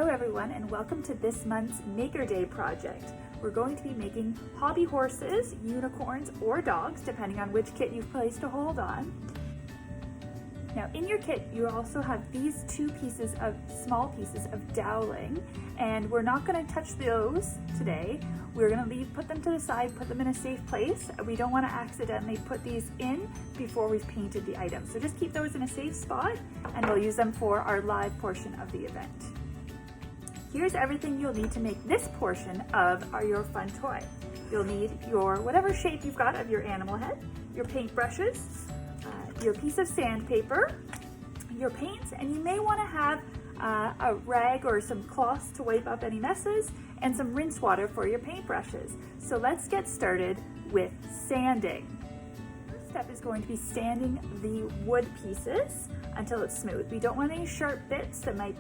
everyone, and welcome to this month's Maker Day project. We're going to be making hobby horses, unicorns, or dogs, depending on which kit you've placed a hold on. Now in your kit, you also have these small pieces of doweling, and we're not going to touch those today. We're going to put them to the side, put them in a safe place. We don't want to accidentally put these in before we've painted the items. So just keep those in a safe spot, and we'll use them for our live portion of the event. Here's everything you'll need to make this portion of your fun toy. You'll need your whatever shape you've got of your animal head, your paint brushes, your piece of sandpaper, your paints, and you may want to have a rag or some cloths to wipe up any messes, and some rinse water for your paintbrushes. So let's get started with sanding. The first step is going to be sanding the wood pieces until it's smooth. We don't want any sharp bits that might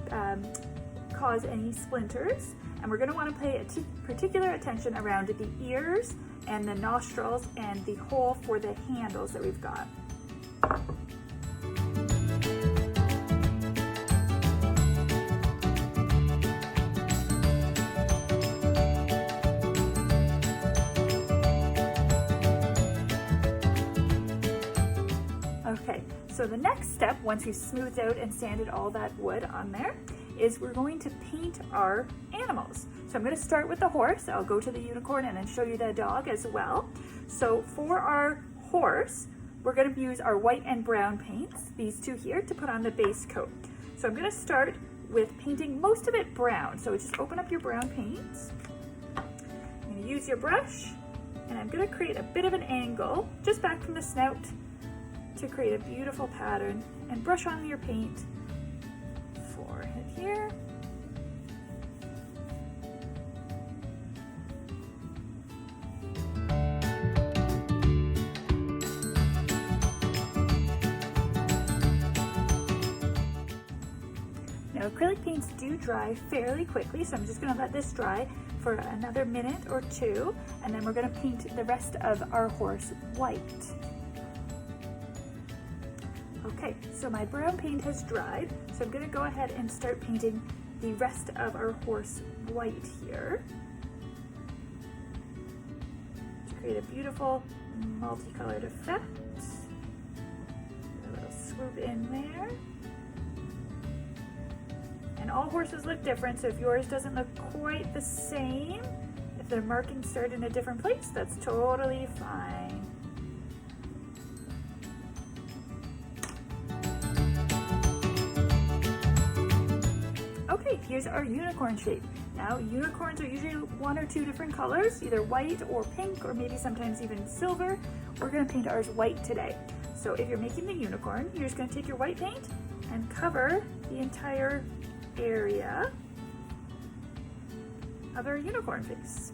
cause any splinters, and we're going to want to pay particular attention around the ears and the nostrils and the hole for the handles that we've got. Okay, so the next step, once we've smoothed out and sanded all that wood on there, is we're going to paint our animals. So I'm going to start with the horse. I'll go to the unicorn and then show you the dog as well. So for our horse, we're going to use our white and brown paints, these two here, to put on the base coat. So I'm going to start with painting most of it brown. So just open up your brown paints. I'm going to use your brush, and I'm going to create a bit of an angle just back from the snout to create a beautiful pattern, and brush on your paint. Forehead here. Now acrylic paints do dry fairly quickly, so I'm just going to let this dry for another minute or two, and then we're going to paint the rest of our horse white. Okay, so my brown paint has dried, so I'm going to go ahead and start painting the rest of our horse white here to create a beautiful multicolored effect. A little swoop in there. And all horses look different, so if yours doesn't look quite the same, if their markings start in a different place, that's totally fine. Okay, here's our unicorn shape. Now, unicorns are usually one or two different colors, either white or pink, or maybe sometimes even silver. We're going to paint ours white today. So if you're making the unicorn, you're just going to take your white paint and cover the entire area of our unicorn face.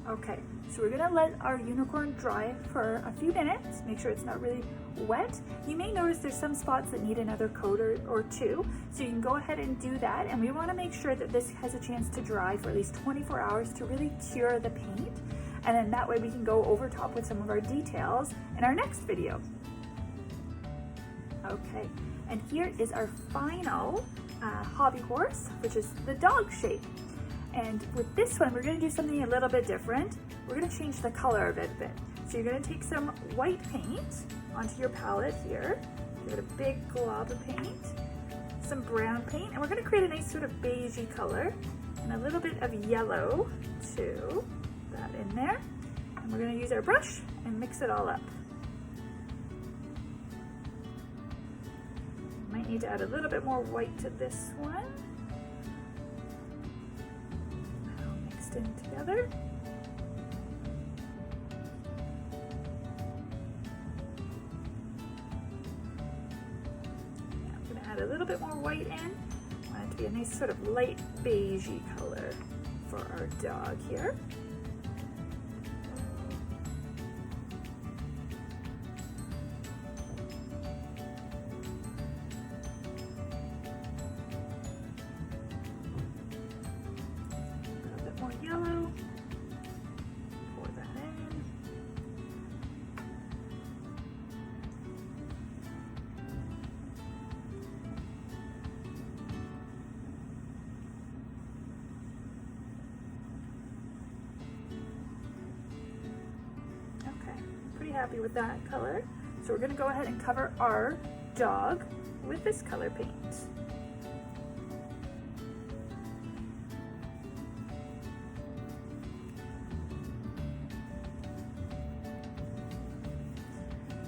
Okay, so we're gonna let our unicorn dry for a few minutes, make sure it's not really wet. You may notice there's some spots that need another coat or two, so you can go ahead and do that, and we wanna make sure that this has a chance to dry for at least 24 hours to really cure the paint, and then that way we can go over top with some of our details in our next video. Okay, and here is our final hobby horse, which is the dog shape. And with this one, we're going to do something a little bit different. We're going to change the color of it a bit. So you're going to take some white paint onto your palette here, give it a big glob of paint, some brown paint, and we're going to create a nice sort of beigey color, and a little bit of yellow too, that in there. And we're going to use our brush and mix it all up. Might need to add a little bit more white to this one. In together. Now I'm going to add a little bit more white in. I want it to be a nice sort of light beigey color for our dog here. more yellow. Pour that in. Okay, pretty happy with that color. So we're going to go ahead and cover our dog with this color paint.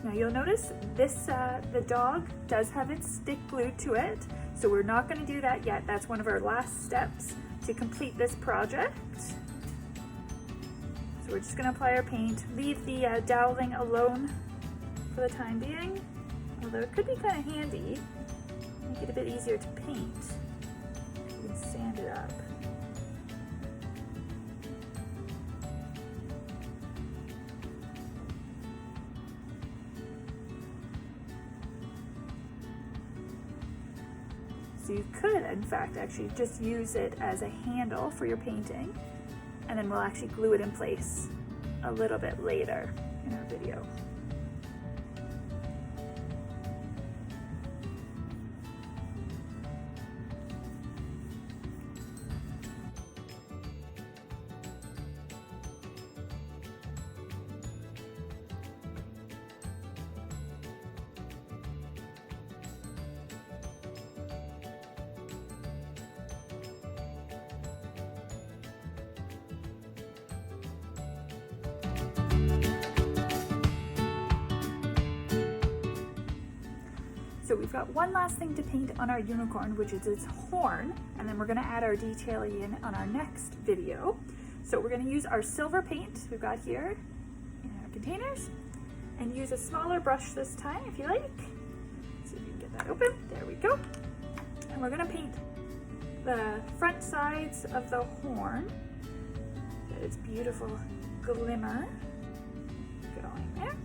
Now you'll notice this, the dog does have its stick glued to it, so we're not going to do that yet. That's one of our last steps to complete this project. So we're just going to apply our paint, leave the doweling alone for the time being, although it could be kind of handy, make it a bit easier to paint. You can sand it up. So you could, in fact, actually just use it as a handle for your painting, and then we'll actually glue it in place a little bit later in our video. So we've got one last thing to paint on our unicorn, which is its horn, and then we're going to add our detailing in on our next video. So we're going to use our silver paint we've got here in our containers, and use a smaller brush this time if you like. So you can get that open. There we go. And we're going to paint the front sides of the horn. Get its beautiful glimmer going there.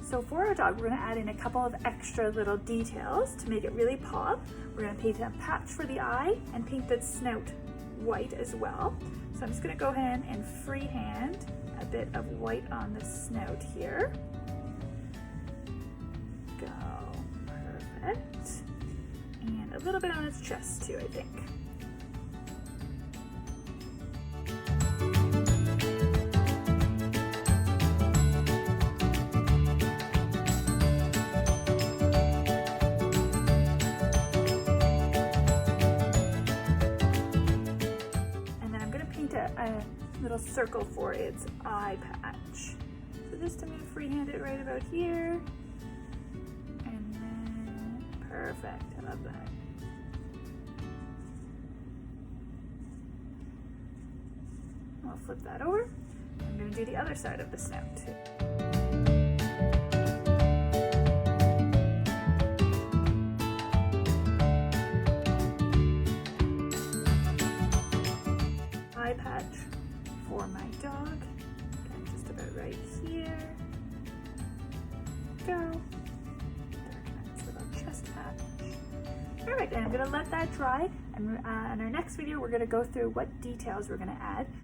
So for our dog, we're going to add in a couple of extra little details to make it really pop. We're going to paint a patch for the eye and paint the snout white as well. So I'm just going to go ahead and freehand a bit of white on the snout here. Go. Perfect. And a little bit on its chest too, I think. A little circle for its eye patch. So just I'm going to freehand it right about here, and then perfect. I love that. I'll flip that over. I'm going to do the other side of the snout too. Patch for my dog. Again, just about right here. Go. Darken up its little chest patch. Perfect, and I'm going to let that dry. And in our next video, we're going to go through what details we're going to add.